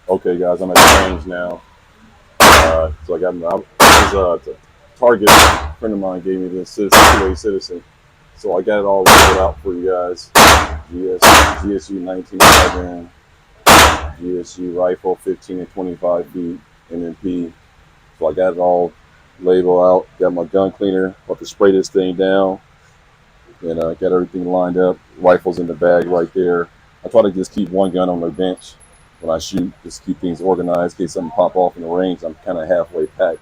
Okay, guys, I'm at the range now. So I got a Target friend of mine gave me this two-way citizen. So I got it all labeled out for you guys. GSU 1911, GSU rifle 15 and 25 feet, NMP. So I got it all labeled out. Got my gun cleaner. About to spray this thing down, and got everything lined up. Rifles in the bag right there. I try to just keep one gun on the bench when I shoot, just keep things organized in case something pop off in the range. I'm kind of halfway packed.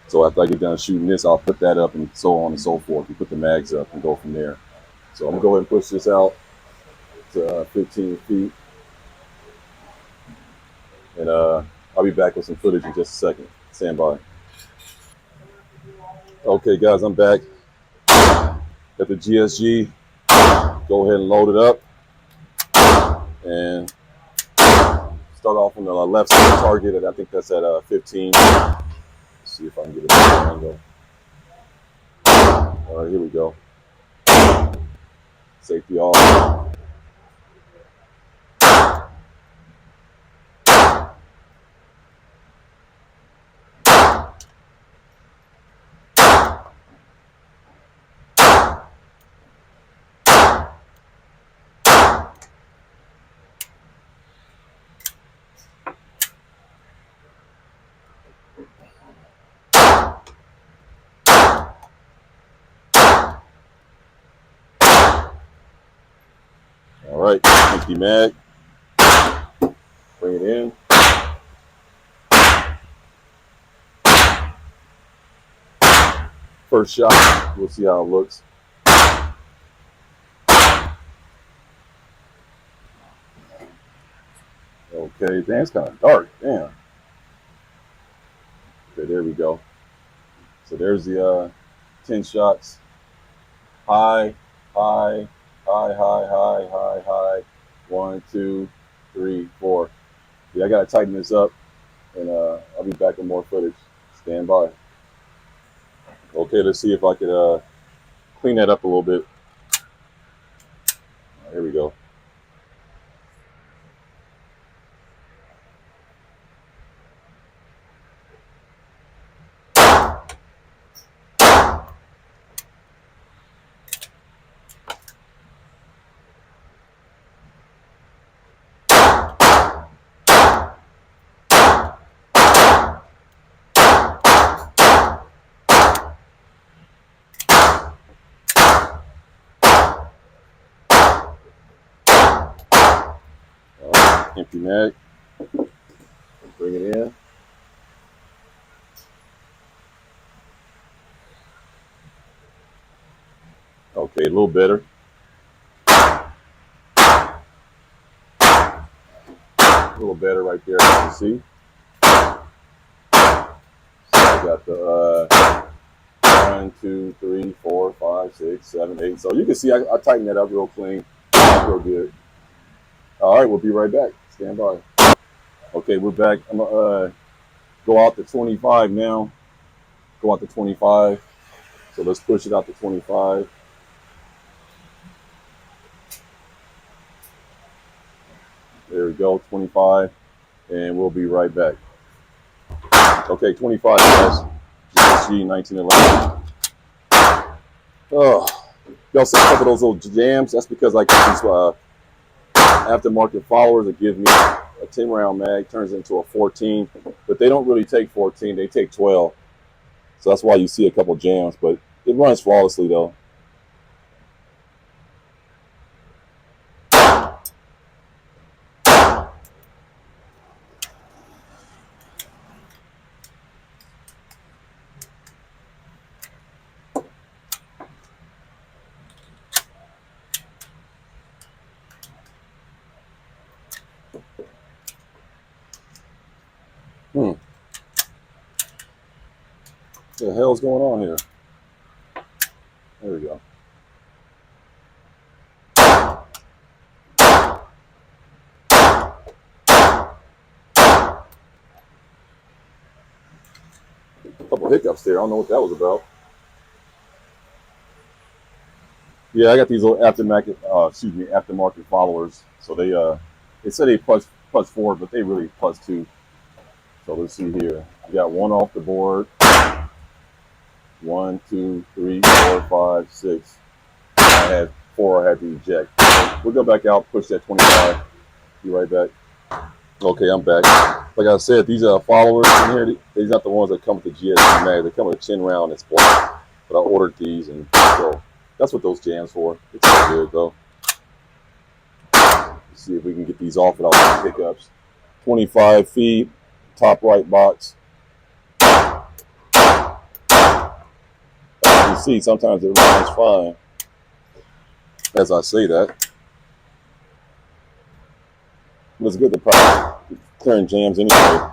So after I get done shooting this, I'll put that up and so on and so forth, and put the mags up and go from there. So I'm gonna go ahead and push this out to 15 feet, and I'll be back with some footage in just a second. Stand by. Okay, guys, I'm back at the GSG. Go ahead and load it up and start off on the left side target, and I think that's at 15. Let's see if I can get a better angle. All right, here we go. Safety off. All right, empty mag. Bring it in. First shot. We'll see how it looks. Okay, damn, it's kind of dark. Damn. Okay, there we go. So there's the 10 shots. High, high, high, high, high, high, high. 1, 2, 3, 4. Yeah, I gotta tighten this up, and I'll be back with more footage. Stand by. Okay, let's see if I could clean that up a little bit. Here we go. Empty mag. Bring it in. Okay, a little better. A little better right there, as you can see. So I got the 1, 2, 3, 4, 5, 6, 7, 8. So you can see I tightened that up real clean. Real good. All right, we'll be right back. Stand by. Okay, we're back. I'm going to go out to 25 now. Go out to 25. So let's push it out to 25. There we go, 25. And we'll be right back. Okay, 25, guys. GSG 1911. Oh, y'all see a couple of those little jams? That's because I got these aftermarket followers that give me a 10 round mag, turns into a 14. But they don't really take 14, they take 12. So that's why you see a couple jams, but it runs flawlessly though. What the hell's going on here? There we go. A couple hiccups there. I don't know what that was about. Yeah, I got these little aftermarket followers. So they said they +4, but they really +2. So let's see here. We got 1 off the board. 1, 2, 3, 4, 5, 6. I had 4 I had to eject. We'll go back out, push that 25. Be right back. Okay, I'm back. Like I said, these followers in here, these not the ones that come with the GSC mag. They come with a chin round that's black. But I ordered these, and so that's what those jams for. It's all good though. Let's see if we can get these off without any pickups. 25 feet, top right box. As you can see, sometimes it runs fine. As I say that, but it's good to practice clearing jams anyway.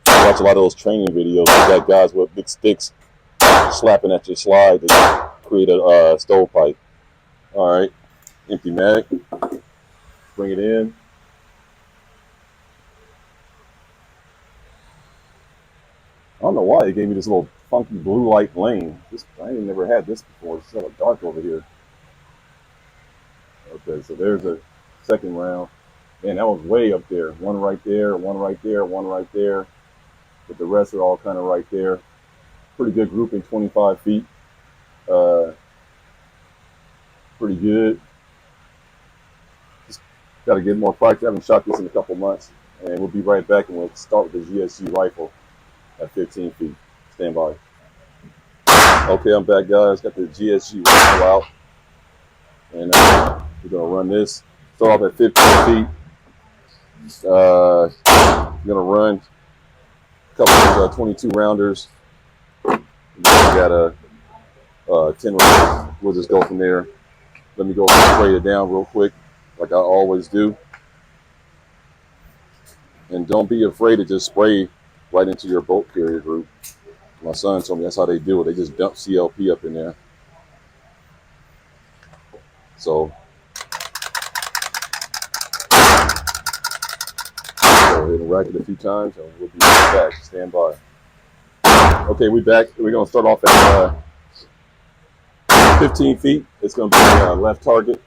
I watch a lot of those training videos. You got guys with big sticks slapping at your slide to create a stovepipe. All right, empty mag. Bring it in. I don't know why they gave me this little funky blue light lane. I ain't never had this before. It's so dark over here. Okay, so there's a second round. Man, that was way up there. One right there, one right there, one right there. But the rest are all kind of right there. Pretty good grouping, 25 feet. Pretty good. Just got to get more practice. I haven't shot this in a couple months. And we'll be right back, and we'll start with the GSG rifle at 15 feet. Stand by. Okay, I'm back, guys. Got the GSG rifle out. And we're going to run this. Start off at 15 feet. I'm going to run a couple of 22 rounders. We got a 10 rounds. We'll just go from there. Let me go spray it down real quick, like I always do. And don't be afraid to just spray right into your bolt carrier group. My son told me that's how they do it. They just dump CLP up in there. So go ahead and rack it a few times, and we'll be right back. Stand by. Okay, we back. We're gonna start off at 15 feet. It's gonna be left target.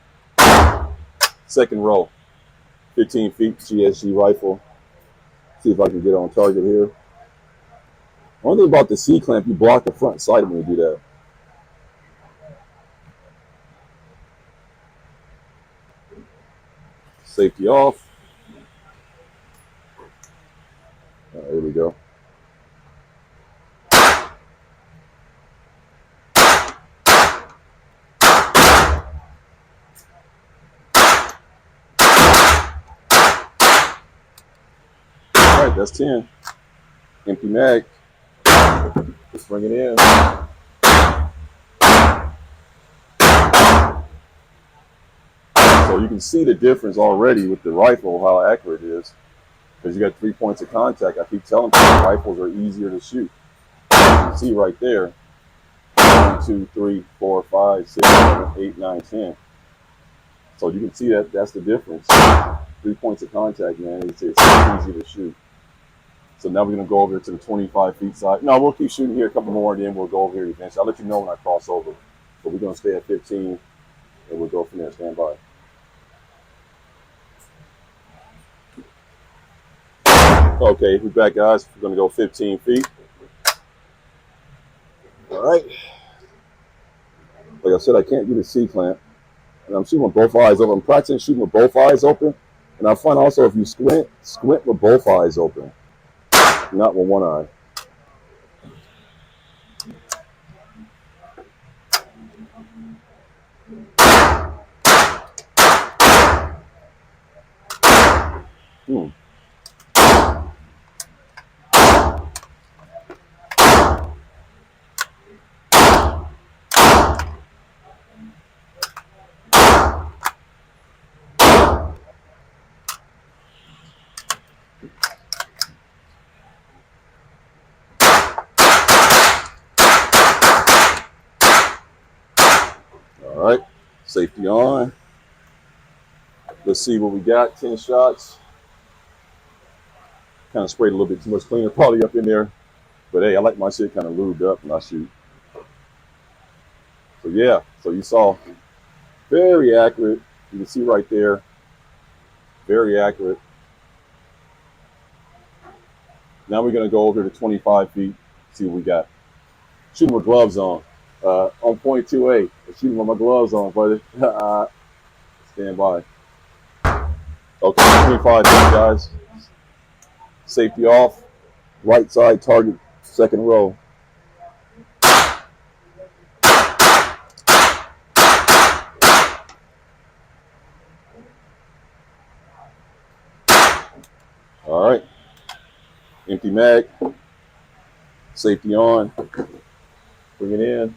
Second row. 15 feet, GSG rifle. See if I can get on target here. One thing about the C-clamp, you block the front sight when you do that. Safety off. Here we go. All right, that's 10. Empty mag. Let's bring it in. So you can see the difference already with the rifle, how accurate it is. Because you got 3 points of contact. I keep telling people rifles are easier to shoot. You can see right there. 1, 2, 3, 4, 5, 6, 7, 8, 9, 10. So you can see that that's the difference. 3 points of contact, man. It's easy to shoot. So now we're going to go over to the 25 feet side. No, we'll keep shooting here a couple more, and then we'll go over here eventually. I'll let you know when I cross over. But we're going to stay at 15, and we'll go from there. Stand by. Okay, we're back, guys. We're going to go 15 feet. All right. Like I said, I can't do the C-clamp. And I'm shooting with both eyes open. I'm practicing shooting with both eyes open. And I find also if you squint with both eyes open, not with one eye. All right, safety on. Let's see what we got. 10 shots. Kind of sprayed a little bit too much cleaner probably up in there. But hey, I like my shit kind of lubed up when I shoot. So yeah, so you saw very accurate. You can see right there, very accurate. Now we're gonna go over to 25 feet. See what we got. Shooting with gloves on. On .28. Shooting with my gloves on, buddy. Stand by. Okay, 25 feet, guys. Safety off. Right side target. Second row. All right. Empty mag. Safety on. Bring it in.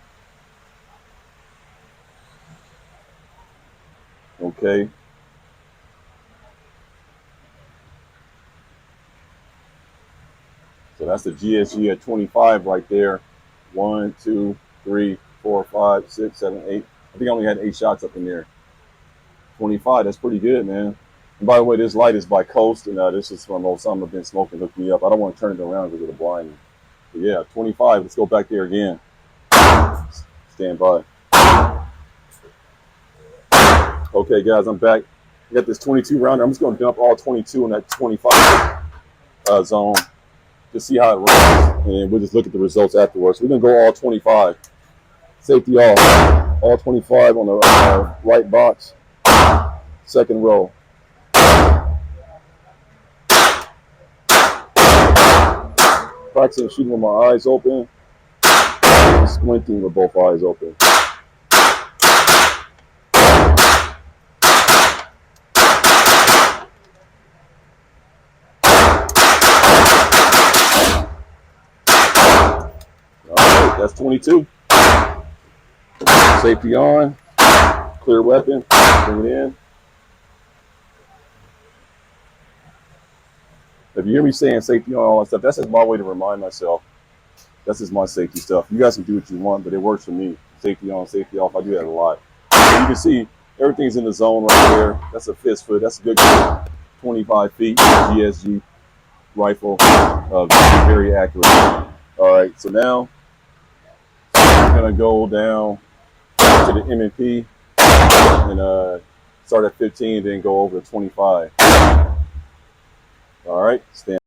Okay. So that's the GSG at 25 right there. 1, 2, 3, 4, 5, 6, 7, 8. I think I only had 8 shots up in there. 25, that's pretty good, man. And by the way, this light is by Coast, and this is from Osama Bin Smoking Hook Me Up. I don't want to turn it around because it'll blind me. But yeah, 25. Let's go back there again. Stand by. Okay, guys, I'm back. I got this 22 rounder. I'm just going to dump all 22 in that 25 zone to see how it runs, and we'll just look at the results afterwards. We're going to go all 25. Safety off. All 25 on the right box. Second row. Practicing shooting with my eyes open. Squinting with both eyes open. Alright, that's 22. Safety on. Clear weapon. Bring it in. If you hear me saying safety on all that stuff, that's just my way to remind myself. That's just my safety stuff. You guys can do what you want, but it works for me. Safety on, safety off. I do that a lot. So you can see everything's in the zone right there. That's a fist foot. That's a good 25 feet GSG rifle. Very accurate. All right, so now I'm going to go down to the M&P and start at 15, then go over to 25. All right, stand.